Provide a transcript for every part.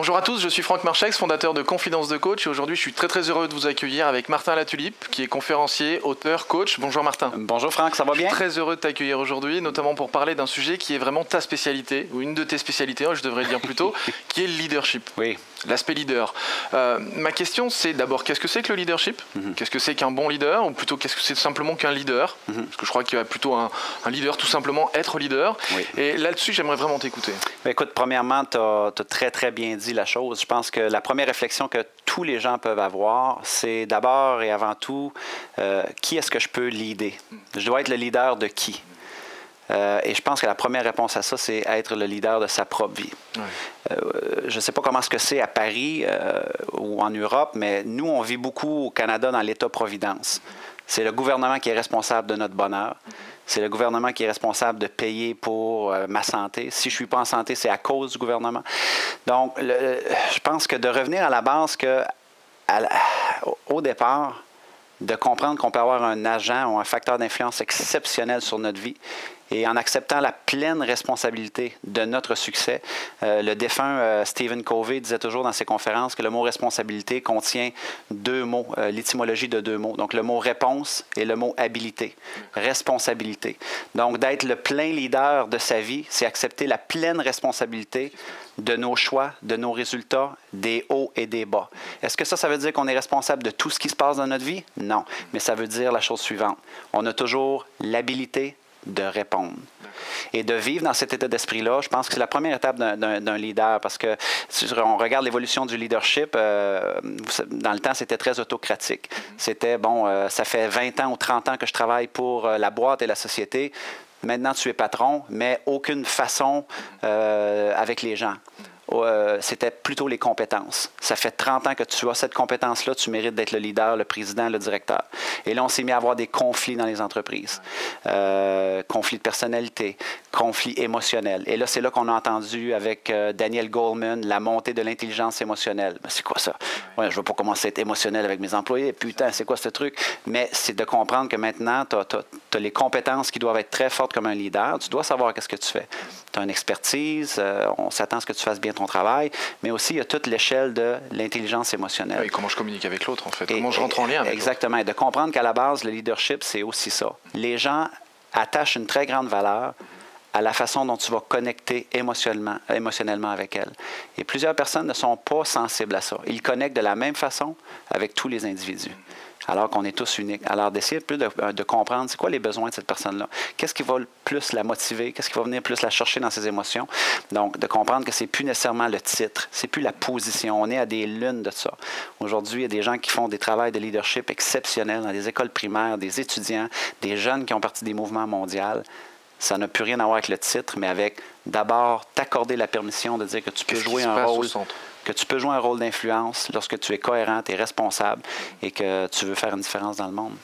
Bonjour à tous, je suis Franck Marchex, fondateur de Confidence de Coach, et aujourd'hui je suis très heureux de vous accueillir avec Martin Latulippe, qui est conférencier, auteur, coach. Bonjour Martin. Bonjour Franck, ça va bien? Je suis très heureux de t'accueillir aujourd'hui, notamment pour parler d'un sujet qui est vraiment ta spécialité, ou une de tes spécialités, je devrais le dire plutôt, qui est le leadership. Oui. L'aspect leader. Ma question c'est d'abord, qu'est-ce que c'est que le leadership? Qu'est-ce que c'est qu'un bon leader? Ou plutôt, qu'est-ce que c'est tout simplement qu'un leader? Parce que je crois qu'il y a plutôt un leader, tout simplement être leader. Oui. Et là-dessus, j'aimerais vraiment t'écouter. Écoute, premièrement, tu as très bien dit la chose. Je pense que la première réflexion que tous les gens peuvent avoir, c'est d'abord et avant tout, qui est-ce que je peux leader? Je dois être le leader de qui? Et je pense que la première réponse à ça, c'est être le leader de sa propre vie. Ouais. Je ne sais pas comment c'est à Paris ou en Europe, mais nous, on vit beaucoup au Canada dans l'État-providence. C'est le gouvernement qui est responsable de notre bonheur. C'est le gouvernement qui est responsable de payer pour ma santé. Si je ne suis pas en santé, c'est à cause du gouvernement. Donc, je pense que de revenir à la base, au départ, de comprendre qu'on peut avoir un agent ou un facteur d'influence exceptionnel sur notre vie et en acceptant la pleine responsabilité de notre succès. Le défunt Stephen Covey disait toujours dans ses conférences que le mot responsabilité contient deux mots, l'étymologie de deux mots. Donc le mot réponse et le mot habilité, responsabilité. Donc d'être le plein leader de sa vie, c'est accepter la pleine responsabilité de nos choix, de nos résultats, des hauts et des bas. Est-ce que ça veut dire qu'on est responsable de tout ce qui se passe dans notre vie? Non, mais ça veut dire la chose suivante. On a toujours l'habilité de répondre. Et de vivre dans cet état d'esprit-là, je pense que c'est la première étape d'un leader, parce que si on regarde l'évolution du leadership, dans le temps, c'était très autocratique. C'était, ça fait 20 ans ou 30 ans que je travaille pour la boîte et la société. Maintenant, tu es patron, mais aucune façon avec les gens. C'était plutôt les compétences. Ça fait 30 ans que tu as cette compétence-là, tu mérites d'être le leader, le président, le directeur. Et là, on s'est mis à avoir des conflits dans les entreprises. Conflits de personnalité, conflits émotionnels. Et là, c'est là qu'on a entendu avec Daniel Goleman la montée de l'intelligence émotionnelle. Ben, c'est quoi ça? Ouais, je ne veux pas commencer à être émotionnel avec mes employés. Putain, c'est quoi ce truc? Mais c'est de comprendre que maintenant, tu as les compétences qui doivent être très fortes comme un leader. Tu dois savoir qu'est-ce que tu fais. Tu as une expertise, on s'attend à ce que tu fasses bien ton travail, mais aussi il y a toute l'échelle de l'intelligence émotionnelle. Oui, comment je communique avec l'autre, en fait. Comment je rentre en lien avec l'autre. Exactement. Et de comprendre qu'à la base, le leadership, c'est aussi ça. Les gens attachent une très grande valeur à la façon dont tu vas connecter émotionnellement avec elles. Et plusieurs personnes ne sont pas sensibles à ça. Ils connectent de la même façon avec tous les individus, alors qu'on est tous uniques. Alors, d'essayer plus de comprendre c'est quoi les besoins de cette personne-là. Qu'est-ce qui va plus la motiver? Qu'est-ce qui va venir plus la chercher dans ses émotions? Donc, de comprendre que c'est plus nécessairement le titre, c'est plus la position. On est à des lunes de ça. Aujourd'hui, il y a des gens qui font des travaux de leadership exceptionnels dans des écoles primaires, des étudiants, des jeunes qui ont parti des mouvements mondiaux. Ça n'a plus rien à voir avec le titre, mais avec d'abord t'accorder la permission de dire que tu peux jouer un rôle. Que tu peux jouer un rôle d'influence lorsque tu es cohérent, tu es responsable et que tu veux faire une différence dans le monde.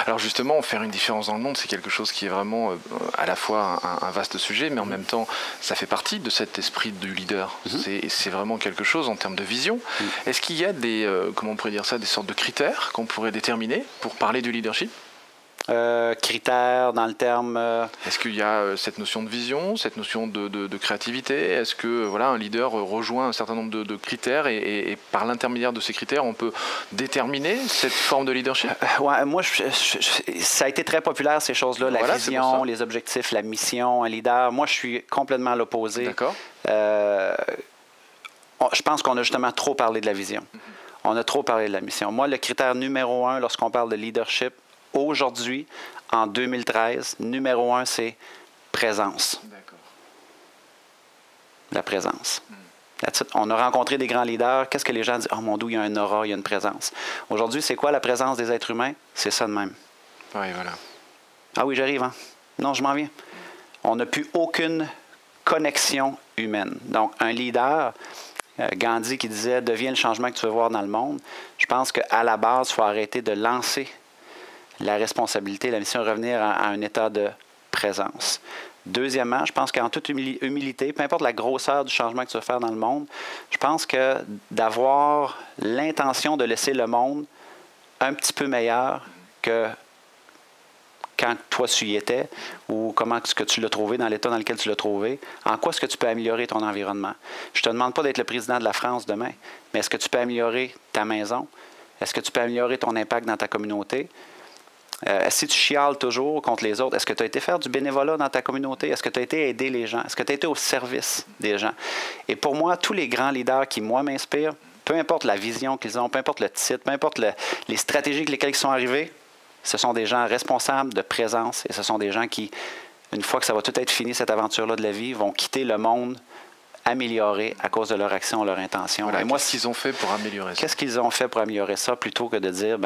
Alors justement, faire une différence dans le monde, c'est quelque chose qui est vraiment à la fois un vaste sujet, mais en même temps, ça fait partie de cet esprit du leader. C'est vraiment quelque chose en termes de vision. Est-ce qu'il y a des, comment on pourrait dire ça, des sortes de critères qu'on pourrait déterminer pour parler du leadership? Critères dans le terme... Est-ce qu'il y a cette notion de vision, cette notion de créativité? Est-ce que un leader rejoint un certain nombre de critères et par l'intermédiaire de ces critères, on peut déterminer cette forme de leadership? Ouais, moi, ça a été très populaire, ces choses-là, la vision, les objectifs, la mission, un leader. Moi, je suis complètement à l'opposé. D'accord. Je pense qu'on a justement trop parlé de la vision. On a trop parlé de la mission. Moi, le critère numéro 1, lorsqu'on parle de leadership, aujourd'hui, en 2013, numéro 1, c'est présence. D'accord. La présence. On a rencontré des grands leaders. Qu'est-ce que les gens disent? Oh mon Dieu, il y a un aura, il y a une présence. Aujourd'hui, c'est quoi la présence des êtres humains? C'est ça de même. Oui, voilà. Ah oui, j'arrive, hein? Non, je m'en viens. On n'a plus aucune connexion humaine. Donc, un leader, Gandhi qui disait « Deviens le changement que tu veux voir dans le monde », je pense qu'à la base, il faut arrêter de lancer la responsabilité, la mission, revenir à un état de présence. Deuxièmement, je pense qu'en toute humilité, peu importe la grosseur du changement que tu veux faire dans le monde, je pense que d'avoir l'intention de laisser le monde un petit peu meilleur quand toi tu y étais ou comment est-ce que tu l'as trouvé, dans l'état dans lequel tu l'as trouvé, en quoi est-ce que tu peux améliorer ton environnement. Je ne te demande pas d'être le président de la France demain, mais est-ce que tu peux améliorer ta maison? Est-ce que tu peux améliorer ton impact dans ta communauté? Si tu chiales toujours contre les autres, est-ce que tu as été faire du bénévolat dans ta communauté? Est-ce que tu as été aider les gens? Est-ce que tu as été au service des gens? Et pour moi, tous les grands leaders qui, moi, m'inspirent, peu importe la vision qu'ils ont, peu importe le titre, peu importe les stratégies avec lesquelles ils sont arrivés, ce sont des gens responsables de présence et ce sont des gens qui, une fois que ça va tout être fini, cette aventure-là de la vie, vont quitter le monde amélioré à cause de leur action, leur intention. Voilà, qu'est-ce qu'ils ont fait pour améliorer ça? Qu'est-ce qu'ils ont fait pour améliorer ça plutôt que de dire,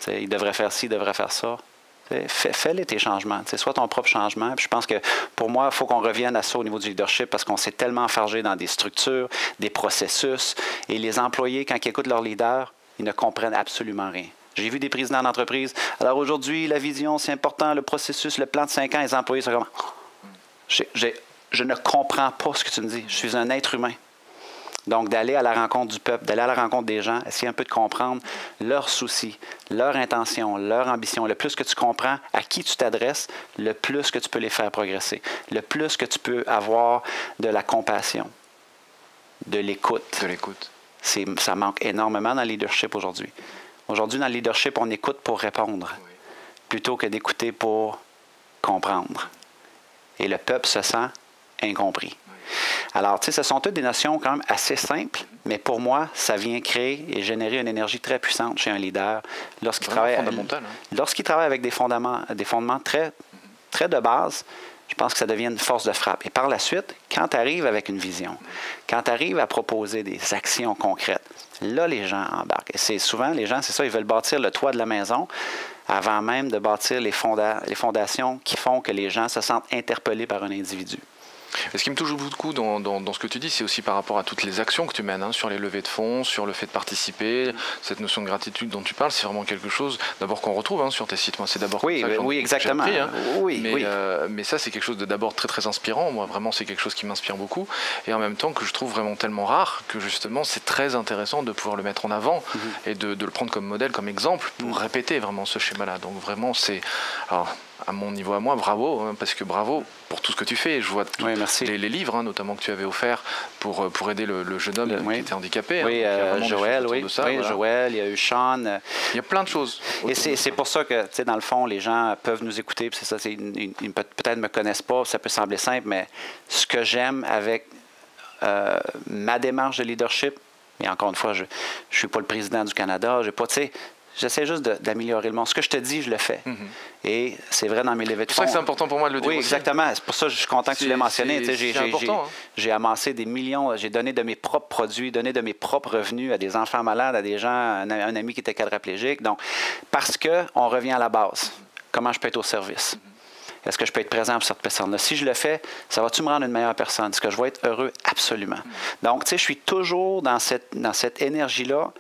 ils devraient faire ci, ils devraient faire ça. Fais-les tes changements. Sois ton propre changement. Puis je pense que pour moi, il faut qu'on revienne à ça au niveau du leadership parce qu'on s'est tellement enfargé dans des structures, des processus. Et les employés, quand ils écoutent leur leader, ils ne comprennent absolument rien. J'ai vu des présidents d'entreprise. Alors aujourd'hui, la vision, c'est important, le processus, le plan de 5 ans, les employés sont comme... Je ne comprends pas ce que tu me dis. Je suis un être humain. Donc, d'aller à la rencontre du peuple, d'aller à la rencontre des gens, essayer un peu de comprendre leurs soucis, leurs intentions, leurs ambitions. Le plus que tu comprends à qui tu t'adresses, le plus que tu peux les faire progresser. Le plus que tu peux avoir de la compassion, de l'écoute. De l'écoute. Ça manque énormément dans le leadership aujourd'hui. Aujourd'hui, dans le leadership, on écoute pour répondre, plutôt que d'écouter pour comprendre. Et le peuple se sent incompris. Alors, tu sais, ce sont toutes des notions quand même assez simples, mais pour moi, ça vient créer et générer une énergie très puissante chez un leader lorsqu'il travaille avec des fondements très, très de base. Je pense que ça devient une force de frappe. Et par la suite, quand tu arrives avec une vision, quand tu arrives à proposer des actions concrètes, là, les gens embarquent. Et c'est souvent, les gens, c'est ça, ils veulent bâtir le toit de la maison avant même de bâtir les fondations qui font que les gens se sentent interpellés par un individu. Et ce qui me touche beaucoup dans ce que tu dis, c'est aussi par rapport à toutes les actions que tu mènes, sur les levées de fonds, sur le fait de participer, cette notion de gratitude dont tu parles, c'est vraiment quelque chose d'abord qu'on retrouve sur tes sites. Moi, c'est d'abord oui, exactement. Appris, oui. Mais ça, c'est quelque chose de d'abord très très inspirant. Moi, vraiment, c'est quelque chose qui m'inspire beaucoup. Et en même temps, que je trouve vraiment tellement rare que justement, c'est très intéressant de pouvoir le mettre en avant et de le prendre comme modèle, comme exemple pour répéter vraiment ce schéma-là. Donc vraiment, c'est... Alors, à mon niveau à moi, bravo, parce que bravo pour tout ce que tu fais. Je vois les livres, notamment que tu avais offerts pour aider le jeune homme qui était handicapé. Oui, Joël, Joël, il y a eu Sean. Il y a plein de choses. Et c'est pour ça que, tu sais, dans le fond, les gens peuvent nous écouter. C'est ça, ils peut-être ne me connaissent pas, ça peut sembler simple, mais ce que j'aime avec ma démarche de leadership, et encore une fois, je ne suis pas le président du Canada, j'ai pas, tu sais, j'essaie juste d'améliorer le monde. Ce que je te dis, je le fais. Et c'est vrai dans mes levées de fonds. C'est pour ça que c'est important pour moi de le dire. Oui, exactement. C'est pour ça que je suis content que tu l'aies mentionné. C'est important. J'ai amassé des millions. J'ai donné de mes propres produits, donné de mes propres revenus à des enfants malades, à des gens, un ami qui était quadriplégique. Donc, parce qu'on revient à la base. Comment je peux être au service? Est-ce que je peux être présent pour cette personne-là? Si je le fais, ça va-tu me rendre une meilleure personne? Est-ce que je vais être heureux? Absolument. Donc, tu sais, je suis toujours dans cette énergie-là.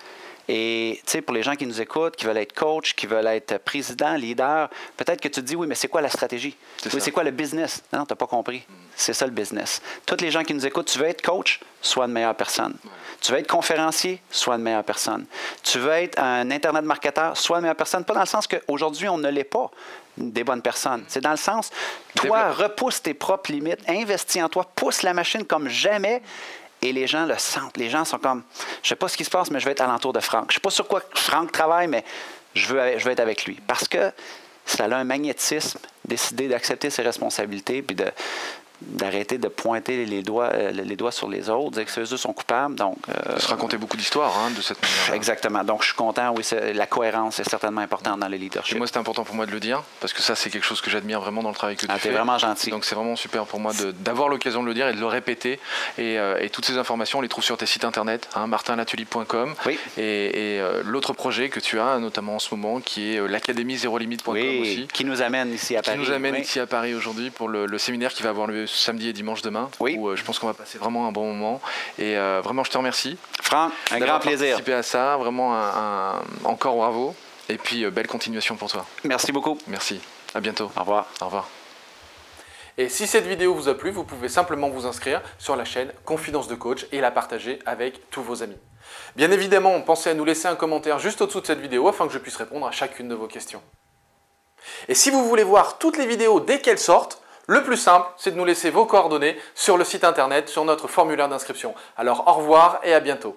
Et tu sais, pour les gens qui nous écoutent, qui veulent être coach, qui veulent être président, leader, peut-être que tu te dis, oui, mais c'est quoi la stratégie? C'est quoi le business? Non, tu n'as pas compris. C'est ça le business. Tous les gens qui nous écoutent, tu veux être coach, sois une meilleure personne. Tu veux être conférencier, sois une meilleure personne. Tu veux être un Internet marketeur, sois une meilleure personne. Pas dans le sens qu'aujourd'hui, on ne l'est pas des bonnes personnes. C'est dans le sens, toi, repousse tes propres limites, investis en toi, pousse la machine comme jamais. Et les gens le sentent. Les gens sont comme, je ne sais pas ce qui se passe, mais je vais être alentour de Franck. Je ne sais pas sur quoi Franck travaille, mais je veux être avec lui. Parce que ça a un magnétisme, décider d'accepter ses responsabilités, puis d'arrêter de pointer les doigts sur les autres, dire que ceux-là sont coupables. Donc, de se raconter beaucoup d'histoires de cette manière. Exactement. Donc, je suis content. Oui, la cohérence est certainement importante dans le leadership. Et moi, c'est important pour moi de le dire, parce que ça, c'est quelque chose que j'admire vraiment dans le travail que tu fais. T'es vraiment gentil. Donc, c'est vraiment super pour moi d'avoir l'occasion de le dire et de le répéter. Et toutes ces informations, on les trouve sur tes sites internet, martinlatulipe.com. Oui. Et l'autre projet que tu as, notamment en ce moment, qui est l'académie zerolimite.com aussi. Qui nous amène ici à Paris. Qui nous amène ici à Paris aujourd'hui pour le séminaire qui va avoir lieu samedi et dimanche demain, où je pense qu'on va passer vraiment un bon moment. Et vraiment, je te remercie. Franck, un grand plaisir. Participer à ça, vraiment encore bravo. Et puis, belle continuation pour toi. Merci beaucoup. Merci. À bientôt. Au revoir. Au revoir. Et si cette vidéo vous a plu, vous pouvez simplement vous inscrire sur la chaîne Confidence de Coach et la partager avec tous vos amis. Bien évidemment, pensez à nous laisser un commentaire juste au-dessous de cette vidéo afin que je puisse répondre à chacune de vos questions. Et si vous voulez voir toutes les vidéos dès qu'elles sortent, le plus simple, c'est de nous laisser vos coordonnées sur le site internet, sur notre formulaire d'inscription. Alors au revoir et à bientôt.